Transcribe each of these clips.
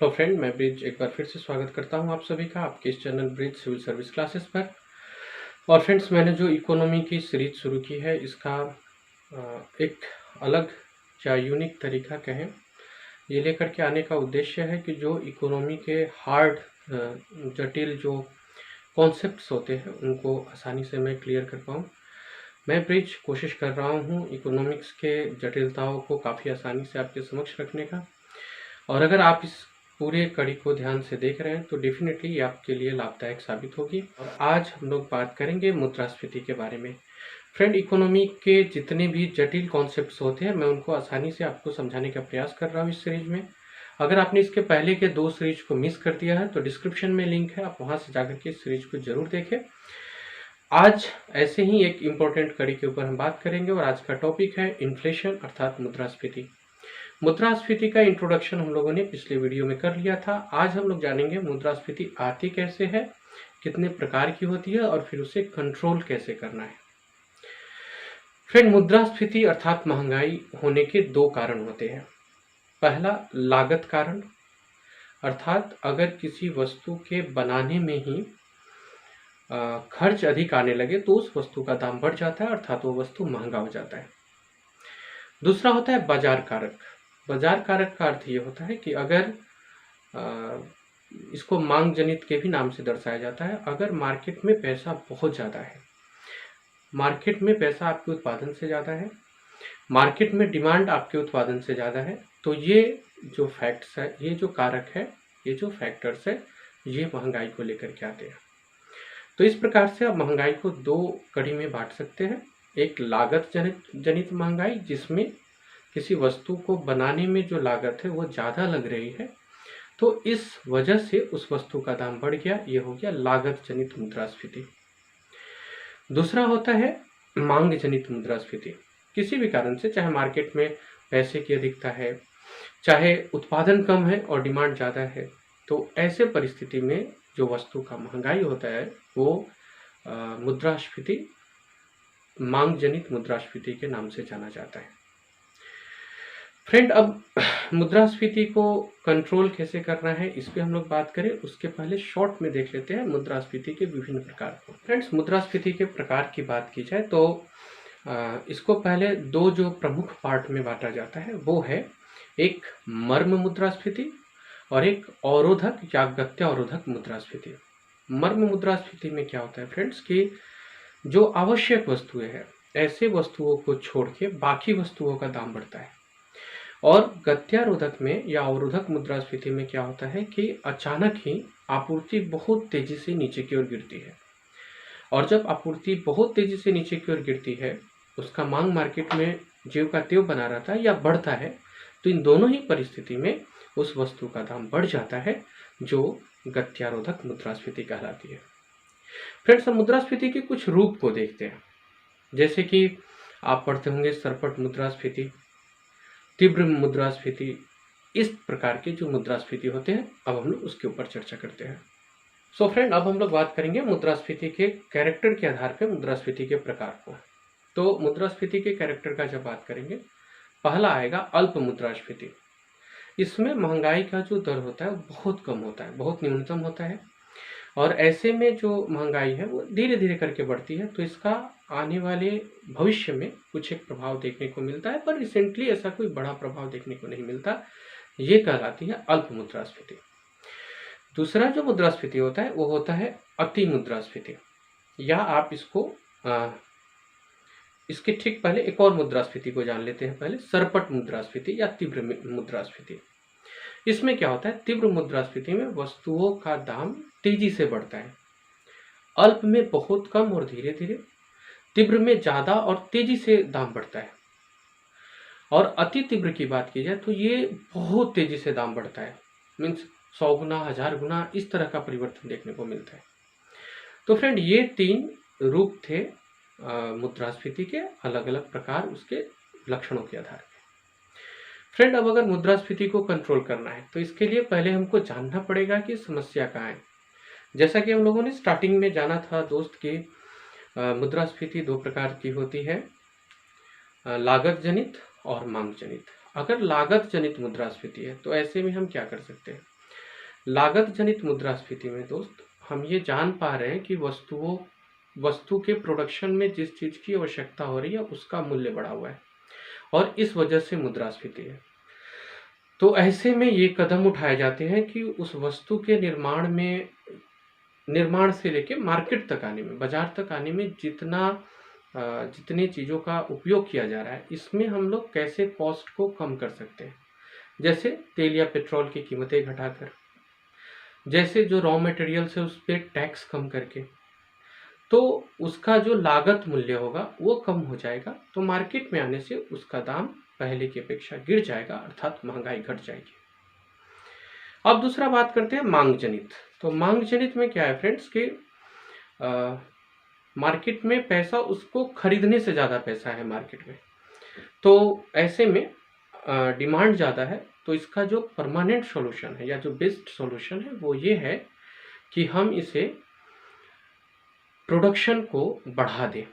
Hello friend, मैं bridge एक बार फिर से स्वागत करता हूं आप सभी का आपके इस channel bridge civil service classes पर। और फ्रेंड्स, मैंने जो इकोनॉमी की सीरीज शुरू की है इसका एक अलग या यूनिक तरीका कहें ये लेकर के आने का उद्देश्य है कि जो इकोनॉमी के हार्ड जटिल जो कॉन्सेप्ट्स होते हैं उनको आसानी से मैं क्लियर कर पाऊँ। मैं ब्रिज कोशिश कर रहा हूँ इकोनॉमिक्स के जटिलताओं को काफ़ी आसानी से आपके समक्ष रखने का। और अगर आप इस पूरे कड़ी को ध्यान से देख रहे हैं तो डेफिनेटली ये आपके लिए लाभदायक साबित होगी। और आज हम लोग बात करेंगे मुद्रास्फीति के बारे में। फ्रेंड, इकोनॉमी के जितने भी जटिल कॉन्सेप्ट्स होते हैं मैं उनको आसानी से आपको समझाने का प्रयास कर रहा हूँ इस सीरीज में। अगर आपने इसके पहले के 2 सीरीज को मिस कर दिया है तो डिस्क्रिप्शन में लिंक है, आप वहां से जाकर के इस सीरीज को जरूर देखें। आज ऐसे ही एक इम्पोर्टेंट कड़ी के ऊपर हम बात करेंगे और आज का टॉपिक है इन्फ्लेशन अर्थात मुद्रास्फीति। मुद्रास्फीति का इंट्रोडक्शन हम लोगों ने पिछले वीडियो में कर लिया था। आज हम लोग जानेंगे मुद्रास्फीति आती कैसे है, कितने प्रकार की होती है और फिर उसे कंट्रोल कैसे करना है। फ्रेंड, मुद्रास्फीति अर्थात महंगाई होने के 2 कारण होते हैं। पहला लागत कारण, अर्थात अगर किसी वस्तु के बनाने में ही खर्च अधिक आने लगे तो उस वस्तु का दाम बढ़ जाता है अर्थात वो वस्तु महंगा हो जाता है। दूसरा होता है बाजार कारक। बाजार कारक का अर्थ ये होता है कि अगर इसको मांग जनित के भी नाम से दर्शाया जाता है। अगर मार्केट में पैसा बहुत ज़्यादा है, मार्केट में पैसा आपके उत्पादन से ज़्यादा है, मार्केट में डिमांड आपके उत्पादन से ज़्यादा है, तो ये जो फैक्ट्स है, ये जो कारक है, ये जो फैक्टर्स है, ये महंगाई को लेकर के आते हैं। तो इस प्रकार से आप महंगाई को 2 कड़ी में बांट सकते हैं। एक लागत जनित महंगाई, जिसमें किसी वस्तु को बनाने में जो लागत है वो ज़्यादा लग रही है तो इस वजह से उस वस्तु का दाम बढ़ गया, ये हो गया लागत जनित मुद्रास्फीति। दूसरा होता है मांग जनित मुद्रास्फीति। किसी भी कारण से, चाहे मार्केट में पैसे की अधिकता है, चाहे उत्पादन कम है और डिमांड ज़्यादा है, तो ऐसे परिस्थिति में जो वस्तु का महंगाई होता है वो मुद्रास्फीति, मांग जनित मुद्रास्फीति के नाम से जाना जाता है। फ्रेंड, अब मुद्रास्फीति को कंट्रोल कैसे करना है इस पे हम लोग बात करें उसके पहले शॉर्ट में देख लेते हैं मुद्रास्फीति के विभिन्न प्रकार को। फ्रेंड्स, मुद्रास्फीति के प्रकार की बात की जाए तो इसको पहले 2 जो प्रमुख पार्ट में बांटा जाता है वो है एक मर्म मुद्रास्फीति और एक अवरोधक या गत्यावरोधक मुद्रास्फीति। मर्म मुद्रास्फीति में क्या होता है फ्रेंड्स कि जो आवश्यक वस्तुएं हैं, ऐसे वस्तुओं को छोड़ के बाकी वस्तुओं का दाम बढ़ता है। और गत्यारोधक में या अवरोधक मुद्रास्फीति में क्या होता है कि अचानक ही आपूर्ति बहुत तेजी से नीचे की ओर गिरती है। और जब आपूर्ति बहुत तेजी से नीचे की ओर गिरती है, उसका मांग मार्केट में ज्यों का त्यों बना रहता है या बढ़ता है, तो इन दोनों ही परिस्थिति में उस वस्तु का दाम बढ़ जाता है, जो गत्यारोधक मुद्रास्फीति कहलाती है। फ्रेंड्स, हम मुद्रास्फीति के कुछ रूप को देखते हैं। जैसे कि आप पढ़ते होंगे सरपट मुद्रास्फीति, तीव्र मुद्रास्फीति, इस प्रकार के जो मुद्रास्फीति होते हैं अब हम लोग उसके ऊपर चर्चा करते हैं। सो फ्रेंड, अब हम लोग बात करेंगे मुद्रास्फीति के कैरेक्टर के आधार पर मुद्रास्फीति के प्रकार को। तो मुद्रास्फीति के कैरेक्टर का जब बात करेंगे, पहला आएगा अल्प मुद्रास्फीति। इसमें महंगाई का जो दर होता है वो बहुत कम होता है, बहुत न्यूनतम होता है और ऐसे में जो महंगाई है वो धीरे धीरे करके बढ़ती है। तो इसका आने वाले भविष्य में कुछ एक प्रभाव देखने को मिलता है, पर रिसेंटली ऐसा कोई बड़ा प्रभाव देखने को नहीं मिलता। ये कहलाती है अल्प मुद्रास्फीति। दूसरा जो मुद्रास्फीति होता है वो होता है अति मुद्रास्फीति, या आप इसको इसके ठीक पहले एक और मुद्रास्फीति को जान लेते हैं। पहले सरपट मुद्रास्फीति या तीव्र मुद्रास्फीति। इसमें क्या होता है, तीव्र मुद्रास्फीति में वस्तुओं का दाम तेजी से बढ़ता है, अल्प में बहुत कम और धीरे धीरे, तीव्र में ज़्यादा और तेजी से दाम बढ़ता है। और अति तीव्र की बात की जाए तो ये बहुत तेजी से दाम बढ़ता है, मीन्स 100 गुना, 1000 गुना, इस तरह का परिवर्तन देखने को मिलता है। तो फ्रेंड, ये 3 रूप थे मुद्रास्फीति के, अलग अलग प्रकार उसके लक्षणों के आधार पर। फ्रेंड, अब अगर मुद्रास्फीति को कंट्रोल करना है तो इसके लिए पहले हमको जानना पड़ेगा कि समस्या कहाँ है। जैसा कि हम लोगों ने स्टार्टिंग में जाना था दोस्त कि मुद्रास्फीति 2 प्रकार की होती है, लागत जनित और मांग जनित। अगर लागत जनित मुद्रास्फीति है तो ऐसे में हम क्या कर सकते हैं, लागत जनित मुद्रास्फीति में दोस्त हम ये जान पा रहे हैं कि वस्तु के प्रोडक्शन में जिस चीज की आवश्यकता हो रही है उसका मूल्य बढ़ा हुआ है और इस वजह से मुद्रास्फीति है। तो ऐसे में ये कदम उठाए जाते हैं कि उस वस्तु के निर्माण से लेके मार्केट तक आने में, बाजार तक आने में जितनी चीज़ों का उपयोग किया जा रहा है, इसमें हम लोग कैसे कॉस्ट को कम कर सकते हैं। जैसे तेल या पेट्रोल की कीमतें घटाकर, जैसे जो रॉ मटेरियल्स है उस पर टैक्स कम करके, तो उसका जो लागत मूल्य होगा वो कम हो जाएगा, तो मार्केट में आने से उसका दाम पहले की अपेक्षा गिर जाएगा, अर्थात महंगाई घट जाएगी। अब दूसरा बात करते हैं मांग जनित। तो मांग जनित में क्या है फ्रेंड्स कि मार्केट में पैसा, उसको खरीदने से ज़्यादा पैसा है मार्केट में, तो ऐसे में डिमांड ज़्यादा है, तो इसका जो परमानेंट सॉल्यूशन है या जो बेस्ट सॉल्यूशन है वो ये है कि हम इसे प्रोडक्शन को बढ़ा दें।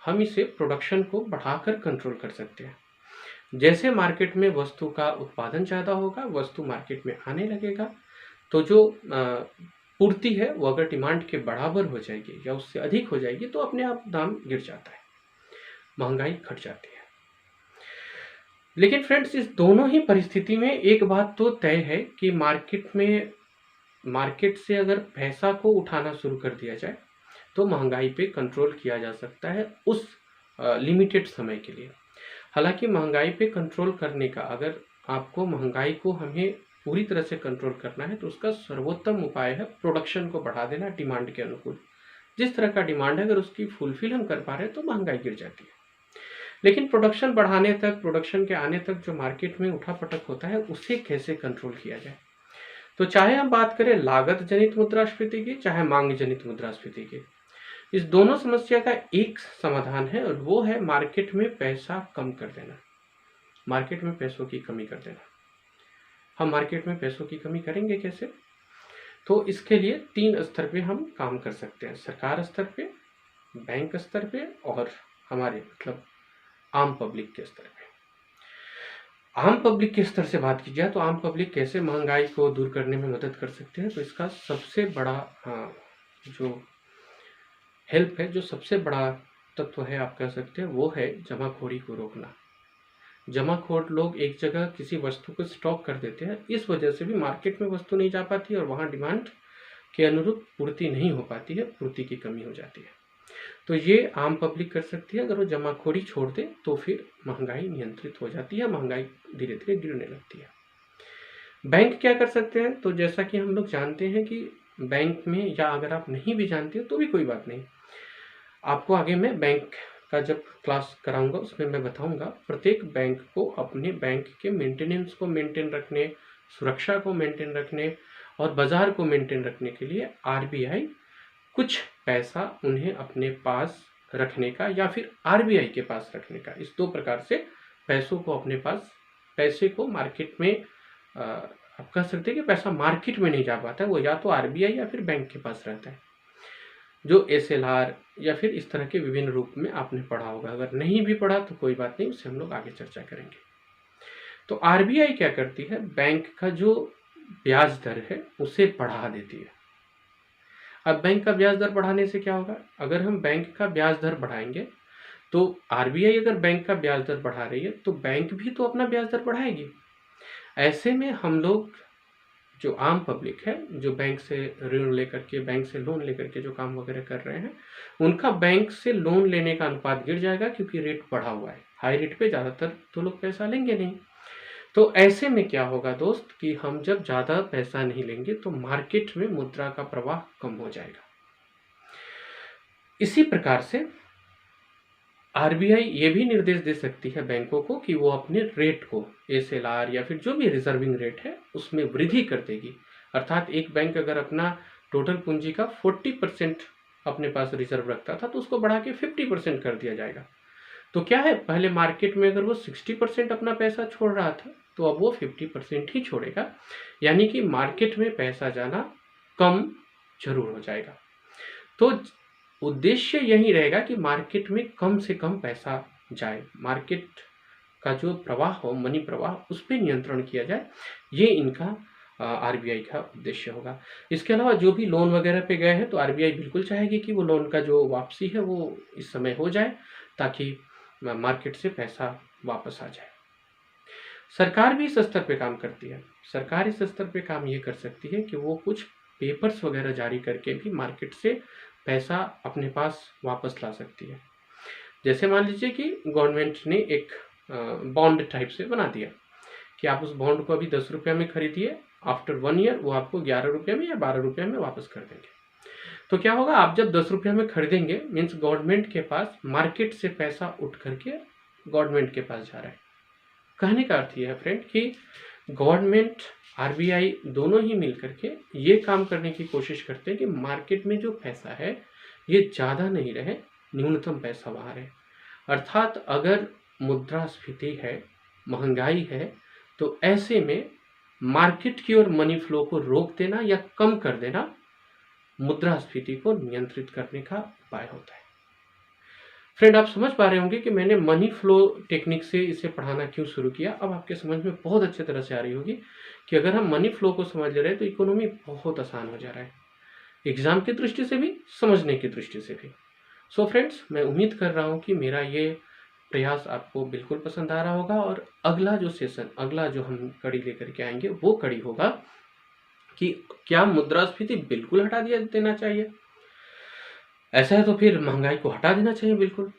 हम इसे प्रोडक्शन को बढ़ाकर कंट्रोल कर सकते हैं। जैसे मार्केट में वस्तु का उत्पादन ज़्यादा होगा, वस्तु मार्केट में आने लगेगा, तो जो पूर्ति है वो अगर डिमांड के बराबर हो जाएगी या उससे अधिक हो जाएगी तो अपने आप दाम गिर जाता है, महंगाई घट जाती है। लेकिन फ्रेंड्स, इस दोनों ही परिस्थिति में एक बात तो तय है कि मार्केट से अगर पैसा को उठाना शुरू कर दिया जाए तो महंगाई पे कंट्रोल किया जा सकता है उस लिमिटेड समय के लिए। हालांकि महंगाई पे कंट्रोल करने का, अगर आपको महंगाई को हमें पूरी तरह से कंट्रोल करना है तो उसका सर्वोत्तम उपाय है प्रोडक्शन को बढ़ा देना डिमांड के अनुकूल। जिस तरह का डिमांड है अगर उसकी फुलफिल हम कर पा रहे हैं तो महंगाई गिर जाती है। लेकिन प्रोडक्शन बढ़ाने तक, प्रोडक्शन के आने तक जो मार्केट में उठापटक होता है उसे कैसे कंट्रोल किया जाए। तो चाहे हम बात करें लागत जनित मुद्रास्फीति की, चाहे मांग जनित मुद्रास्फीति की, इस दोनों समस्या का एक समाधान है और वो है मार्केट में पैसा कम कर देना, मार्केट में पैसों की कमी कर देना। हम मार्केट में पैसों की कमी करेंगे कैसे? तो इसके लिए 3 स्तर पे हम काम कर सकते हैं, सरकार स्तर पे, बैंक स्तर पे और हमारे मतलब आम पब्लिक के स्तर पे। आम पब्लिक के स्तर से बात की जाए तो आम पब्लिक कैसे महंगाई को दूर करने में मदद कर सकते हैं, तो इसका सबसे बड़ा जो हेल्प है, जो सबसे बड़ा तत्व है आप कह सकते हैं, वो है जमाखोरी को रोकना। जमाखोर लोग एक जगह किसी वस्तु को स्टॉक कर देते हैं, इस वजह से भी मार्केट में वस्तु नहीं जा पाती और वहाँ डिमांड के अनुरूप पूर्ति नहीं हो पाती है, पूर्ति की कमी हो जाती है। तो ये आम पब्लिक कर सकती है। अगर वो जमाखोरी छोड़ दे तो फिर महंगाई नियंत्रित हो जाती है, महंगाई धीरे धीरे गिरने लगती है। बैंक क्या कर सकते हैं? तो जैसा कि हम लोग जानते हैं कि बैंक में, या अगर आप नहीं भी जानते हो तो भी कोई बात नहीं, आपको आगे मैं बैंक का जब क्लास कराऊंगा उसमें मैं बताऊंगा। प्रत्येक बैंक को अपने बैंक के मेंटेनेंस को मेंटेन रखने, सुरक्षा को मेंटेन रखने और बाजार को मेंटेन रखने के लिए आरबीआई कुछ पैसा उन्हें अपने पास रखने का या फिर आरबीआई के पास रखने का, इस 2 प्रकार से पैसों को अपने पास, पैसे को मार्केट में आप कह सकते हैं कि पैसा मार्केट में नहीं जा पाता है, वो या तो आरबीआई या फिर बैंक के पास रहता है, जो एसएलआर या फिर इस तरह के विभिन्न रूप में आपने पढ़ा होगा। अगर नहीं भी पढ़ा तो कोई बात नहीं, उससे हम लोग आगे चर्चा करेंगे। तो आरबीआई क्या करती है, बैंक का जो ब्याज दर है उसे बढ़ा देती है। अब बैंक का ब्याज दर बढ़ाने से क्या होगा? अगर हम बैंक का ब्याज दर बढ़ाएंगे तो आरबीआई अगर बैंक का ब्याज दर बढ़ा रही है तो बैंक भी तो अपना ब्याज दर बढ़ाएगी। ऐसे में हम लोग, जो आम पब्लिक है, जो बैंक से ऋण लेकर के, बैंक से लोन लेकर के जो काम वगैरह कर रहे हैं, उनका बैंक से लोन लेने का अनुपात गिर जाएगा क्योंकि रेट बढ़ा हुआ है। हाई रेट पे ज़्यादातर तो लोग पैसा लेंगे नहीं। तो ऐसे में क्या होगा दोस्त कि हम जब ज़्यादा पैसा नहीं लेंगे तो मार्केट में मुद्रा का प्रवाह कम हो जाएगा। इसी प्रकार से आरबीआई ये भी निर्देश दे सकती है बैंकों को कि वो अपने रेट को, एसएलआर या फिर जो भी रिजर्विंग रेट है उसमें वृद्धि कर देगी। अर्थात एक बैंक अगर अपना टोटल पूंजी का 40% अपने पास रिजर्व रखता था तो उसको बढ़ा के 50% कर दिया जाएगा। तो क्या है, पहले मार्केट में अगर वो 60% अपना पैसा छोड़ रहा था तो अब वो 50% ही छोड़ेगा, यानी कि मार्केट में पैसा जाना कम जरूर हो जाएगा। तो उद्देश्य यही रहेगा कि मार्केट में कम से कम पैसा जाए, मार्केट का जो प्रवाह हो, मनी प्रवाह, उस पर नियंत्रण किया जाए। ये इनका आरबीआई का उद्देश्य होगा। इसके अलावा जो भी लोन वगैरह पे गए हैं तो आरबीआई बिल्कुल चाहेगी कि वो लोन का जो वापसी है वो इस समय हो जाए, ताकि मार्केट से पैसा वापस आ जाए। सरकार भी इस स्तर पे काम करती है। सरकार इस स्तर पे काम ये कर सकती है कि वो कुछ पेपर्स वगैरह जारी करके भी मार्केट से पैसा अपने पास वापस ला सकती है। जैसे मान लीजिए कि गवर्नमेंट ने एक बॉन्ड टाइप से बना दिया कि आप उस बॉन्ड को अभी 10 रुपये में खरीदिए, आफ्टर 1 ईयर वो आपको 11 रुपये में या 12 रुपये में वापस कर देंगे। तो क्या होगा, आप जब 10 रुपये में खरीदेंगे मीन्स गवर्नमेंट के पास मार्केट से पैसा उठ करके गवर्नमेंट के पास जा रहा है। कहने का अर्थ यह है फ्रेंड कि गवर्नमेंट, आरबीआई दोनों ही मिल करके ये काम करने की कोशिश करते हैं कि मार्केट में जो पैसा है ये ज़्यादा नहीं रहे, न्यूनतम पैसा वहाँ रहे। अर्थात अगर मुद्रास्फीति है, महंगाई है, तो ऐसे में मार्केट की ओर मनी फ्लो को रोक देना या कम कर देना मुद्रास्फीति को नियंत्रित करने का उपाय होता है। फ्रेंड, आप समझ पा रहे होंगे कि मैंने मनी फ्लो टेक्निक से इसे पढ़ाना क्यों शुरू किया। अब आपके समझ में बहुत अच्छे तरह से आ रही होगी कि अगर हम मनी फ्लो को समझ ले रहे हैं तो इकोनॉमी बहुत आसान हो जा रहा है, एग्जाम की दृष्टि से भी, समझने की दृष्टि से भी। सो फ्रेंड्स, मैं उम्मीद कर रहा हूँ कि मेरा ये प्रयास आपको बिल्कुल पसंद आ रहा होगा, और अगला जो सेशन, अगला जो हम कड़ी लेकर के आएंगे वो कड़ी होगा कि क्या मुद्रास्फीति बिल्कुल हटा दिया देना चाहिए। ऐसा है तो फिर महंगाई को हटा देना चाहिए बिल्कुल।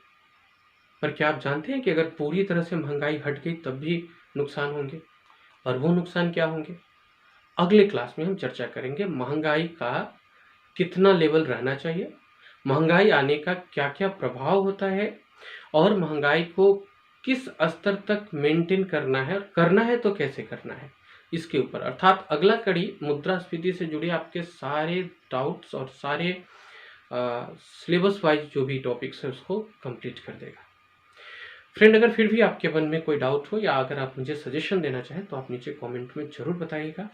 पर क्या आप जानते हैं कि अगर पूरी तरह से महंगाई हट गई तब भी नुकसान होंगे, और वो नुकसान क्या होंगे? अगले क्लास में हम चर्चा करेंगे महंगाई का कितना लेवल रहना चाहिए, महंगाई आने का क्या क्या प्रभाव होता है, और महंगाई को किस स्तर तक मेंटेन करना है, और करना है तो कैसे करना है, इसके ऊपर। अर्थात अगला कड़ी मुद्रास्फीति से जुड़े आपके सारे डाउट्स और सारे सिलेबस वाइज जो भी टॉपिक्स है उसको कंप्लीट कर देगा। फ्रेंड, अगर फिर भी आपके मन में कोई डाउट हो या अगर आप मुझे सजेशन देना चाहें तो आप नीचे कमेंट में ज़रूर बताइएगा।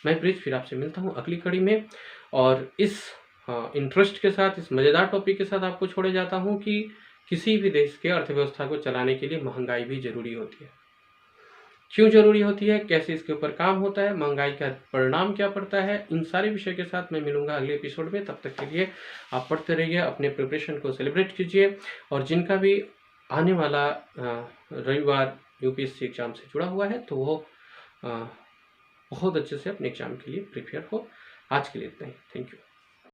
मैं ब्रिज फिर आपसे मिलता हूं अगली कड़ी में, और इस इंटरेस्ट के साथ, इस मज़ेदार टॉपिक के साथ आपको छोड़े जाता हूं कि किसी भी देश के अर्थव्यवस्था को चलाने के लिए महंगाई भी ज़रूरी होती है। क्यों ज़रूरी होती है, कैसे इसके ऊपर काम होता है, महंगाई का परिणाम क्या पड़ता है, इन सारे विषय के साथ मैं मिलूंगा अगले एपिसोड में। तब तक के लिए आप पढ़ते रहिए, अपने प्रिपरेशन को सेलिब्रेट कीजिए, और जिनका भी आने वाला रविवार यूपीएससी एग्ज़ाम से जुड़ा हुआ है तो वो बहुत अच्छे से अपने एग्ज़ाम के लिए प्रिपेयर हो। आज के लिए इतना ही, थैंक यू।